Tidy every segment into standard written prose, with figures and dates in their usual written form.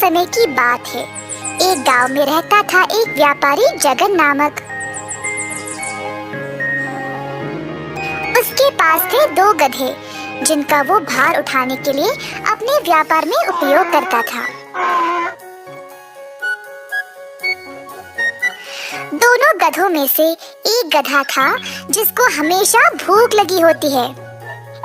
समय की बात है। एक गांव में रहता था एक व्यापारी जगन नामक। उसके पास थे 2 गधे जिनका वो भार उठाने के लिए अपने व्यापार में उपयोग करता था। दोनों गधों में से एक गधा था जिसको हमेशा भूख लगी होती है।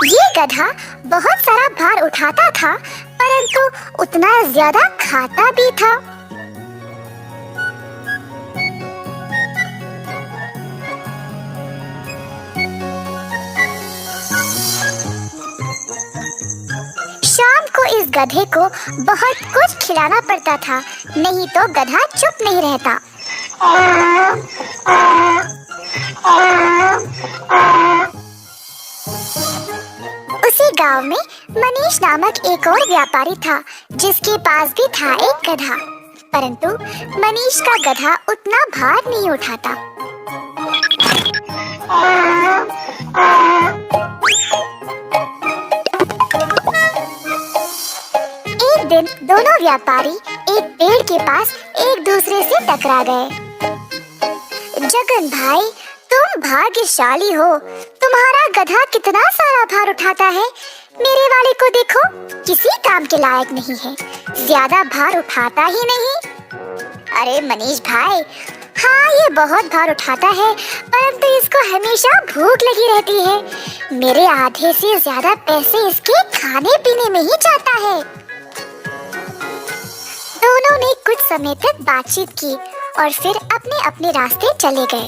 ये गधा बहुत सारा भार उठाता था, परंतु उतना ज्यादा खाता भी था। शाम को इस गधे को बहुत कुछ खिलाना पड़ता था, नहीं तो गधा चुप नहीं रहता। उसी गांव में मनीष नामक एक और व्यापारी था जिसके पास भी था एक गधा, परंतु मनीष का गधा उतना भार नहीं उठाता। एक दिन दोनों व्यापारी एक पेड़ के पास एक दूसरे से टकरा गए। जगन भाई, तुम भाग्यशाली हो, तुम्हारा गधा कितना सारा भार उठाता है। मेरे वाले को देखो, किसी काम के लायक नहीं है, ज्यादा भार उठाता ही नहीं। अरे मनीष भाई, हाँ ये बहुत भार उठाता है, परंतु इसको हमेशा भूख लगी रहती है। मेरे आधे से ज्यादा पैसे इसके खाने पीने में ही जाता है। दोनों ने कुछ समय तक बातचीत की और फिर अपने अपने रास्ते चले गए।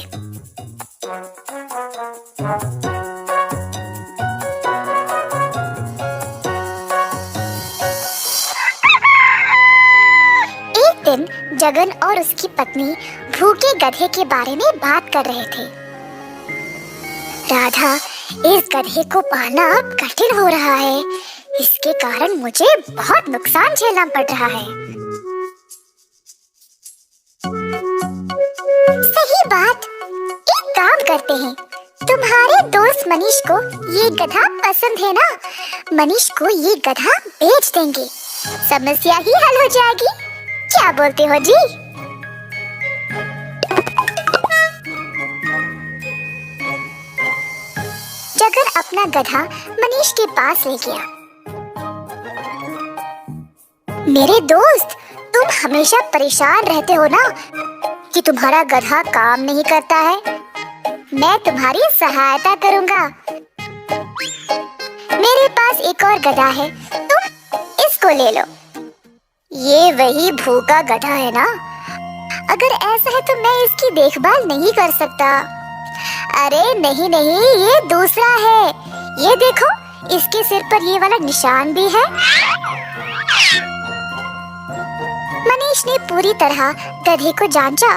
एक दिन जगन और उसकी पत्नी भूखे गधे के बारे में बात कर रहे थे। राधा, इस गधे को पालना अब कठिन हो रहा है। इसके कारण मुझे बहुत नुकसान झेलना पड़ रहा है। सही बात, एक काम करते हैं, तुम्हारे दोस्त मनीष को ये गधा पसंद है ना? मनीष को ये गधा बेच देंगे, समस्या ही हल हो जाएगी। क्या बोलते हो जी? जगन अपना गधा मनीष के पास ले गया। मेरे दोस्त, तुम हमेशा परेशान रहते हो ना कि तुम्हारा गधा काम नहीं करता है। मैं तुम्हारी सहायता करूंगा। मेरे पास एक और गधा है, तुम इसको ले लो। ये वही भूखा गधा है ना? अगर ऐसा है तो मैं इसकी देखभाल नहीं कर सकता। अरे नहीं नहीं, ये दूसरा है। ये देखो, इसके सिर पर ये वाला निशान भी है। मनीष ने पूरी तरह गधे को जांचा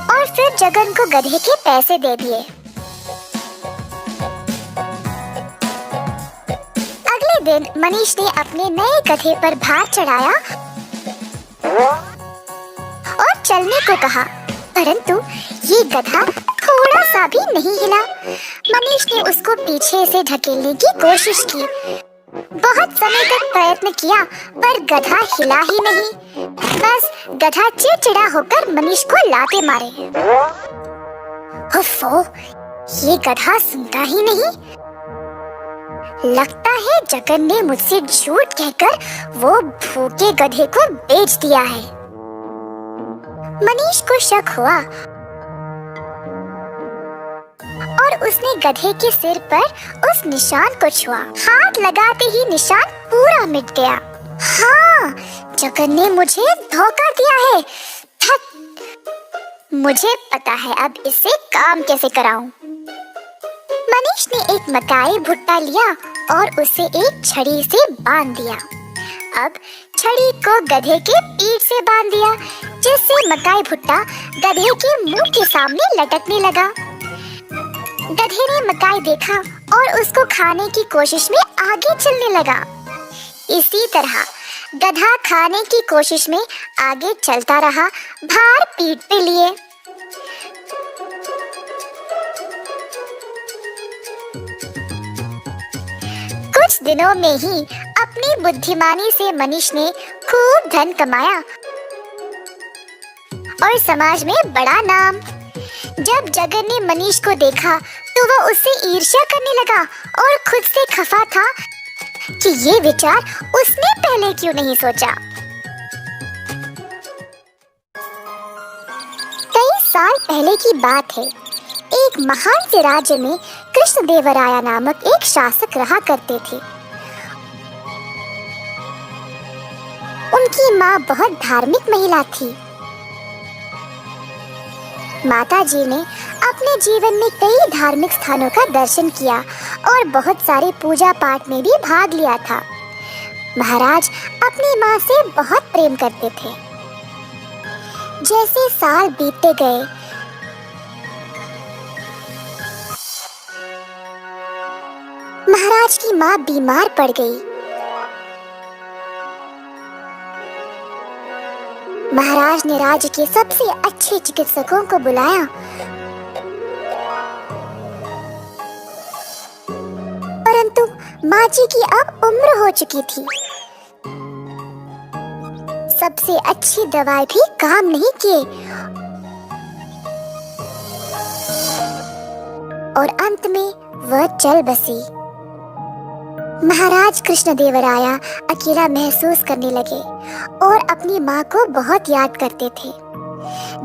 और फिर जगन को गधे के पैसे दे दिए। अगले दिन मनीष ने अपने नए गधे पर भार चढ़ाया और चलने को कहा, परंतु ये गधा थोड़ा सा भी नहीं हिला। मनीष ने उसको पीछे से ढकेलने की कोशिश की। बहुत समय तक प्रयत्न किया, पर गधा हिला ही नहीं। बस गधा चिड़चिड़ा होकर मनीष को लाते मारे। ओफो, ये गधा सुनता ही नहीं। लगता है जगन ने मुझसे झूठ कहकर वो भूखे गधे को बेच दिया है। मनीष को शक हुआ और उसने गधे के सिर पर उस निशान को छुआ। हाथ लगाते ही निशान पूरा मिट गया। हाँ, जगन ने मुझे धोखा दिया है। मुझे पता है अब इससे काम कैसे कराऊं। मनीष ने एक मकाई भुट्टा लिया और उसे एक छड़ी से बांध दिया। अब छड़ी को गधे के पीठ से बांध दिया, जिससे मकाई भुट्टा गधे के मुंह के सामने लटकने लगा। गधे ने मकाई देखा और उसको खाने की कोशिश में आगे चलने लगा। इसी तरह गधा खाने की कोशिश में आगे चलता रहा, भार पीठ पे लिए। कुछ दिनों में ही अपनी बुद्धिमानी से मनीष ने खूब धन कमाया और समाज में बड़ा नाम। जब जगन ने मनीष को देखा तो वह उससे ईर्ष्या करने लगा और खुद से खफा था कि ये विचार उसने पहले क्यों नहीं सोचा। कई साल पहले की बात है। एक महान से राज्य में कृष्णदेवराया नामक एक शासक रहा करते थे। उनकी माँ बहुत धार्मिक महिला थी। माताजी ने अपने जीवन में कई धार्मिक स्थानों का दर्शन किया और बहुत सारे पूजा पाठ में भी भाग लिया था। महाराज अपनी माँ से बहुत प्रेम करते थे। जैसे साल बीतते गए, महाराज की माँ बीमार पड़ गई। महाराज ने राज्य के सबसे अच्छे चिकित्सकों को बुलाया, परंतु माँ जी की अब उम्र हो चुकी थी। सबसे अच्छी दवाई भी काम नहीं किए और अंत में वह चल बसी। महाराज कृष्णदेवराया अकेला महसूस करने लगे और अपनी माँ को बहुत याद करते थे।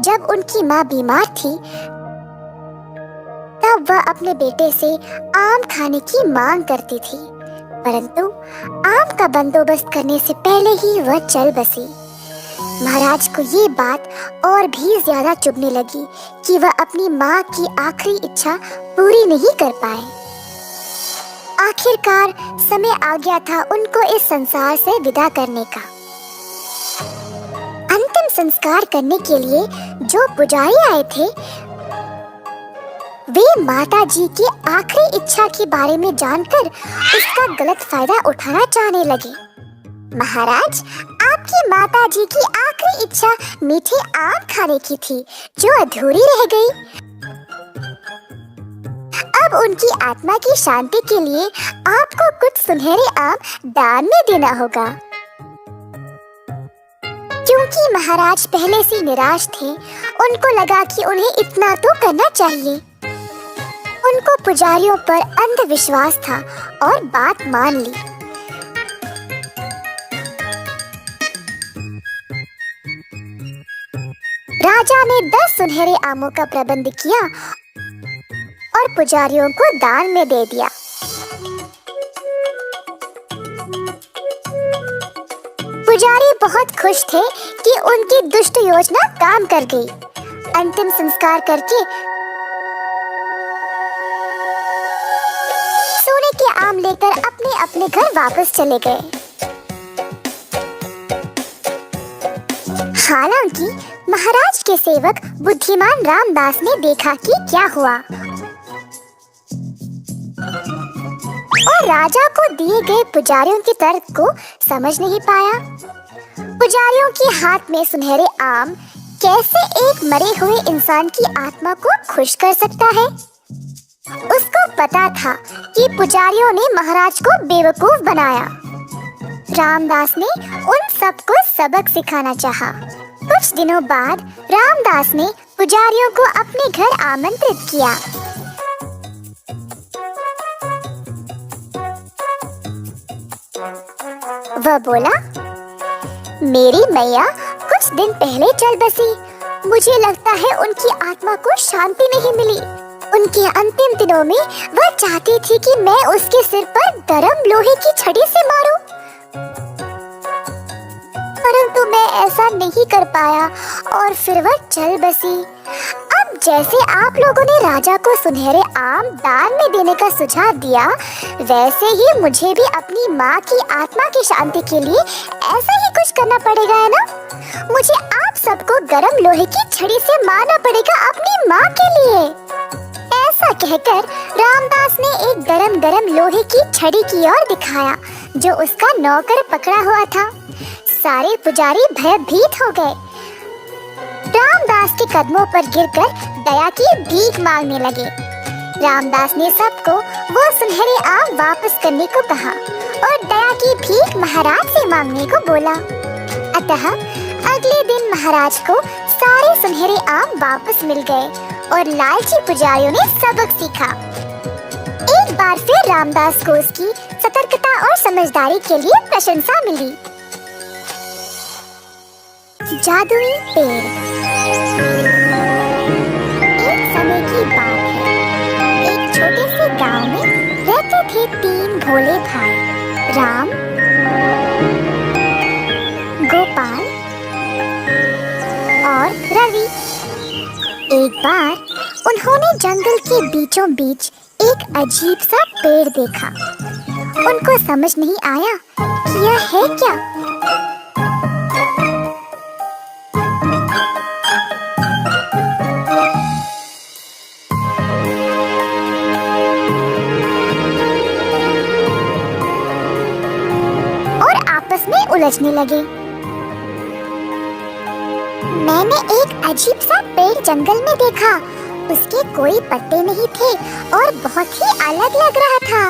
जब उनकी माँ बीमार थी तब वह अपने बेटे से आम खाने की मांग करती थी, परंतु आम का बंदोबस्त करने से पहले ही वह चल बसी। महाराज को ये बात और भी ज्यादा चुभने लगी कि वह अपनी माँ की आखिरी इच्छा पूरी नहीं कर पाए। आखिरकार समय आ गया था उनको इस संसार से विदा करने का। अंतिम संस्कार करने के लिए जो पुजारी आए थे वे माता जी की आखिरी इच्छा के बारे में जानकर उसका गलत फायदा उठाना चाहने लगे। महाराज, आपकी माता जी की आखिरी इच्छा मीठे आम खाने की थी जो अधूरी रह गई। अब उनकी आत्मा की शांति के लिए आपको कुछ सुनहरे आम दान में देना होगा। क्योंकि महाराज पहले से निराश थे, उनको लगा कि उन्हें इतना तो करना चाहिए। उनको पुजारियों पर अंधविश्वास था और बात मान ली। राजा ने 10 सुनहरे आमों का प्रबंध किया और पुजारियों को दान में दे दिया। पुजारी बहुत खुश थे कि उनकी दुष्ट योजना काम कर गई। अंतिम संस्कार करके सोने के आम लेकर अपने अपने घर वापस चले गए। हालांकि महाराज के सेवक बुद्धिमान रामदास ने देखा कि क्या हुआ और राजा को दिए गए पुजारियों के तर्क को समझ नहीं पाया। पुजारियों के हाथ में सुनहरे आम कैसे एक मरे हुए इंसान की आत्मा को खुश कर सकता है। उसको पता था कि पुजारियों ने महाराज को बेवकूफ बनाया। रामदास ने उन सबको सबक सिखाना चाहा। कुछ दिनों बाद रामदास ने पुजारियों को अपने घर आमंत्रित किया। वह बोला, मेरी मैया कुछ दिन पहले चल बसी। मुझे लगता है उनकी आत्मा को शांति नहीं मिली। उनके अंतिम दिनों में वह चाहती थी कि मैं उसके सिर पर गरम लोहे की छड़ी से मारूं, परंतु मैं ऐसा नहीं कर पाया और फिर वह चल बसी। अब जैसे आप लोगों ने राजा को सुनहरे आम दान में देने का सुझाव दिया, वैसे ही मुझे भी अपनी माँ की आत्मा की शांति के लिए ऐसा ही कुछ करना पड़ेगा, है ना? मुझे आप सबको गरम लोहे की छड़ी से मारना पड़ेगा अपनी माँ के लिए। ऐसा कहकर रामदास ने एक गरम लोहे की छड़ी की ओर दिखाया जो उसका नौकर पकड़ा हुआ था। सारे पुजारी भयभीत हो गए। रामदास के कदमों पर गिरकर दया की भीख मांगने लगे। रामदास ने सबको वो सुनहरे आम वापस करने को कहा और दया की की भीख महाराज से मांगने को बोला। अतः अगले दिन महाराज को सारे सुनहरे आम वापस मिल गए और लालची पुजारियों ने सबक सीखा। एक बार फिर रामदास को उसकी सतर्कता और समझदारी के लिए प्रशंसा मिली। जादुई पेड़। एक समय की बात है, एक छोटे से गांव में रहते थे 3 भोले भाई, राम, गोपाल और रवि। एक बार उन्होंने जंगल के बीचों बीच एक अजीब सा पेड़ देखा। उनको समझ नहीं आया कि यह है क्या। और आपस में उलझने लगे। मैंने एक अजीब सा पेड़ जंगल में देखा। उसके कोई पत्ते नहीं थे और बहुत ही अलग लग रहा था।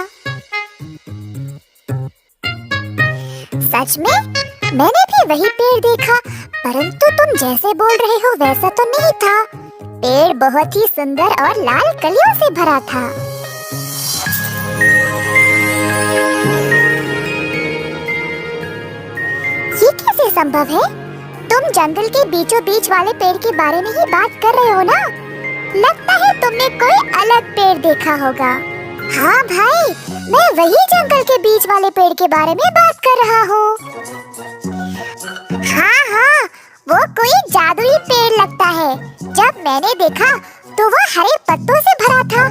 सच में मैंने भी वही पेड़ देखा, परंतु तुम जैसे बोल रहे हो वैसा तो नहीं था। पेड़ बहुत ही सुंदर और लाल कलियों से भरा था। ये कैसे संभव है? तुम जंगल के बीचों बीच वाले पेड़ के बारे में ही बात कर रहे हो ना? लगता है तुमने कोई अलग पेड़ देखा होगा। हाँ भाई, मैं वही जंगल के बीच वाले पेड़ के बारे में बात कर रहा हूँ। हाँ, वो कोई जादुई पेड़ लगता है। जब मैंने देखा तो वह हरे पत्तों से भरा था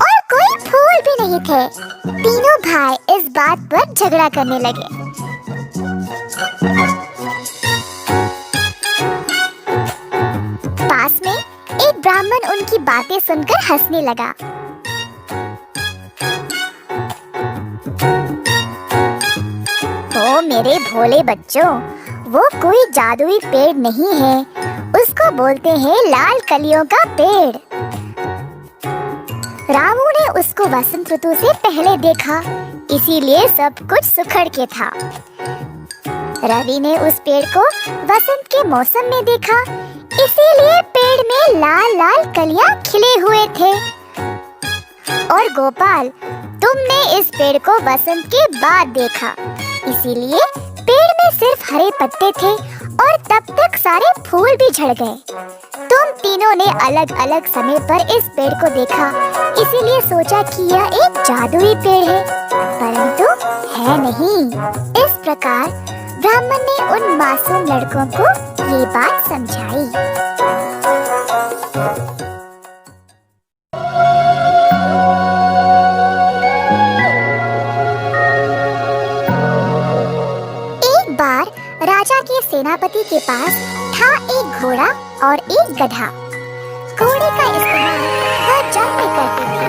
और कोई फूल भी नहीं थे। तीनों भाई इस बात पर झगड़ा करने लगे। पास में एक ब्राह्मण उनकी बातें सुनकर हंसने लगा। ओ मेरे भोले बच्चों, वो कोई जादुई पेड़ नहीं है, उसको बोलते हैं लाल कलियों का पेड़। रामू ने उसको वसंत ऋतु से पहले देखा, इसीलिए सब कुछ सुखड़ के था। रवि ने उस पेड़ को वसंत के मौसम में देखा, इसीलिए पेड़ में लाल लाल कलियां खिले हुए थे। और गोपाल, तुमने इस पेड़ को वसंत के बाद देखा, इसीलिए पेड़ में सिर्फ हरे पत्ते थे और तब तक सारे फूल भी झड़ गए। तुम तीनों ने अलग अलग समय पर इस पेड़ को देखा, इसीलिए सोचा कि यह एक जादुई पेड़ है, परंतु है नहीं। इस प्रकार ब्राह्मण ने उन मासूम लड़कों को ये बात समझाई। एक बार राजा के सेनापति के पास था एक घोड़ा और एक गधा। घोड़े का इस्तेमाल वह जंग में करते थे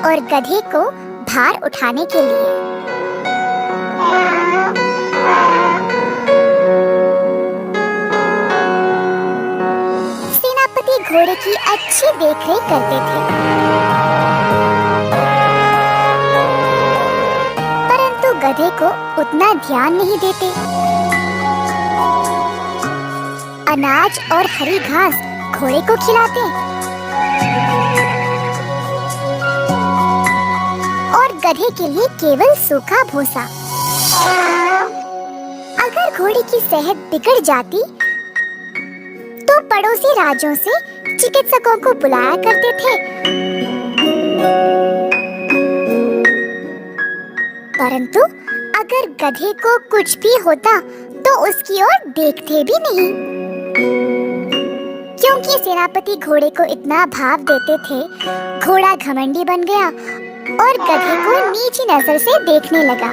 और गधे को भार उठाने के लिए। सेनापति घोड़े की अच्छी देखरेख करते थे, परंतु गधे को उतना ध्यान नहीं देते। अनाज और हरी घास घोड़े को खिलाते और गधे के लिए केवल सूखा भूसा। अगर घोड़े की सेहत बिगड़ जाती तो पड़ोसी राज्यों से चिकित्सकों को बुलाया करते थे, परंतु अगर गधे को कुछ भी होता तो उसकी ओर देखते भी नहीं। क्योंकि सेनापति घोड़े को इतना भाव देते थे, घोड़ा घमंडी बन गया और गधे को नीची नजर से देखने लगा।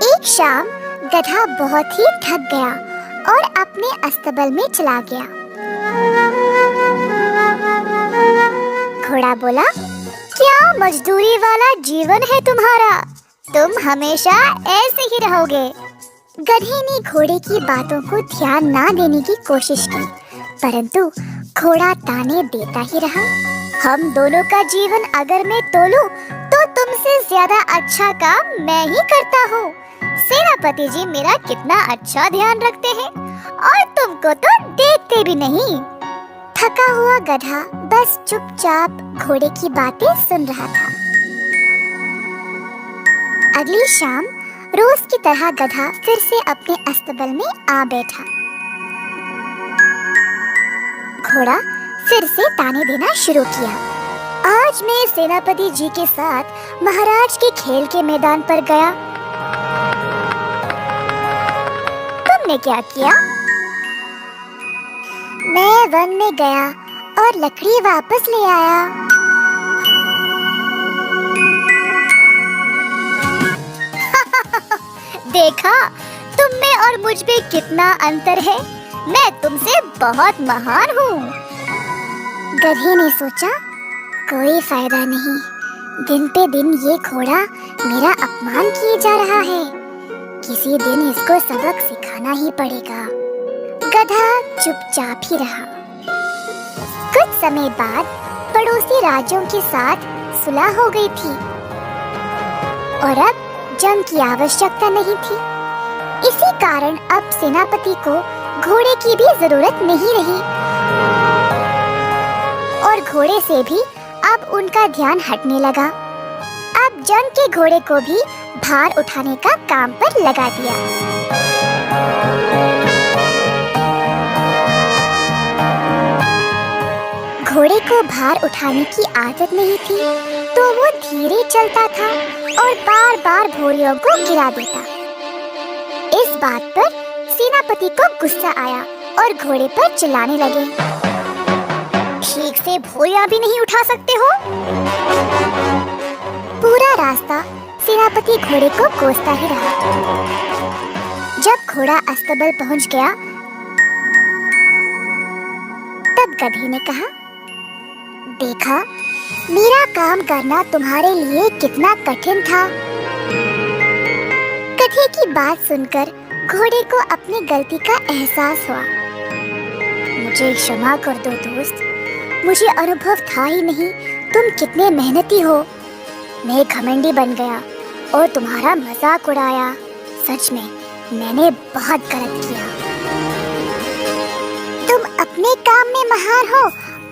एक शाम गधा बहुत ही थक गया और अपने अस्तबल में चला गया। घोड़ा बोला, क्या मजदूरी वाला जीवन है तुम्हारा? तुम हमेशा ऐसे ही रहोगे। गधे ने घोड़े की बातों को ध्यान ना देने की कोशिश की, परंतु घोड़ा ताने देता ही रहा। हम दोनों का जीवन अगर मैं तोलूं तो तुमसे ज्यादा अच्छा काम मैं ही करता हूँ। सेनापति जी मेरा कितना अच्छा ध्यान रखते हैं और तुमको तो देखते भी नहीं। थका हुआ गधा बस चुपचाप घोड़े की बातें सुन रहा था। अगली शाम रोज की तरह गधा फिर से अपने अस्तबल में आ बैठा। घोड़ा फिर से ताने देना शुरू किया। आज मैं सेनापति जी के साथ महाराज के खेल के मैदान पर गया। तुमने क्या किया? मैं वन में गया और लकड़ी वापस ले आया। देखा, तुम में और मुझ में कितना अंतर है। मैं तुमसे बहुत महान हूँ। गधे ने सोचा, कोई फायदा नहीं, दिन पे दिन ये घोड़ा मेरा अपमान किए जा रहा है। किसी दिन इसको सबक सिखाना ही पड़ेगा। गधा चुपचाप ही रहा। कुछ समय बाद पड़ोसी राज्यों के साथ सुलह हो गई थी और अब जंग की आवश्यकता नहीं थी। इसी कारण अब सेनापति को घोड़े की भी जरूरत नहीं रही और घोड़े से भी अब उनका ध्यान हटने लगा। अब जंग के घोड़े को भी भार उठाने का काम पर लगा दिया। घोड़े को भार उठाने की आदत नहीं थी, तो वो धीरे चलता था और बार बार भोरियों को गिरा देता। इस बात पर सेनापति को गुस्सा आया और घोड़े पर चिल्लाने लगे, ठीक से भोरियां भी नहीं उठा सकते हो? पूरा रास्ता सेनापति घोड़े को कोसता ही रहा। जब घोड़ा अस्तबल पहुंच गया, तब गधे ने कहा, देखा, मेरा काम करना तुम्हारे लिए कितना कठिन था। गधे की बात सुनकर घोड़े को अपनी गलती का एहसास हुआ। मुझे क्षमा कर दो दोस्त, मुझे अनुभव था ही नहीं तुम कितने मेहनती हो। मैं घमंडी बन गया और तुम्हारा मजाक उड़ाया। सच में मैंने बहुत गलत किया। तुम अपने काम में माहिर हो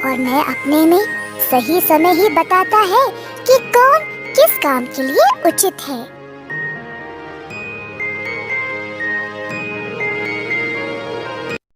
और मैं अपने में। सही समय ही बताता है कि कौन किस काम के लिए उचित है।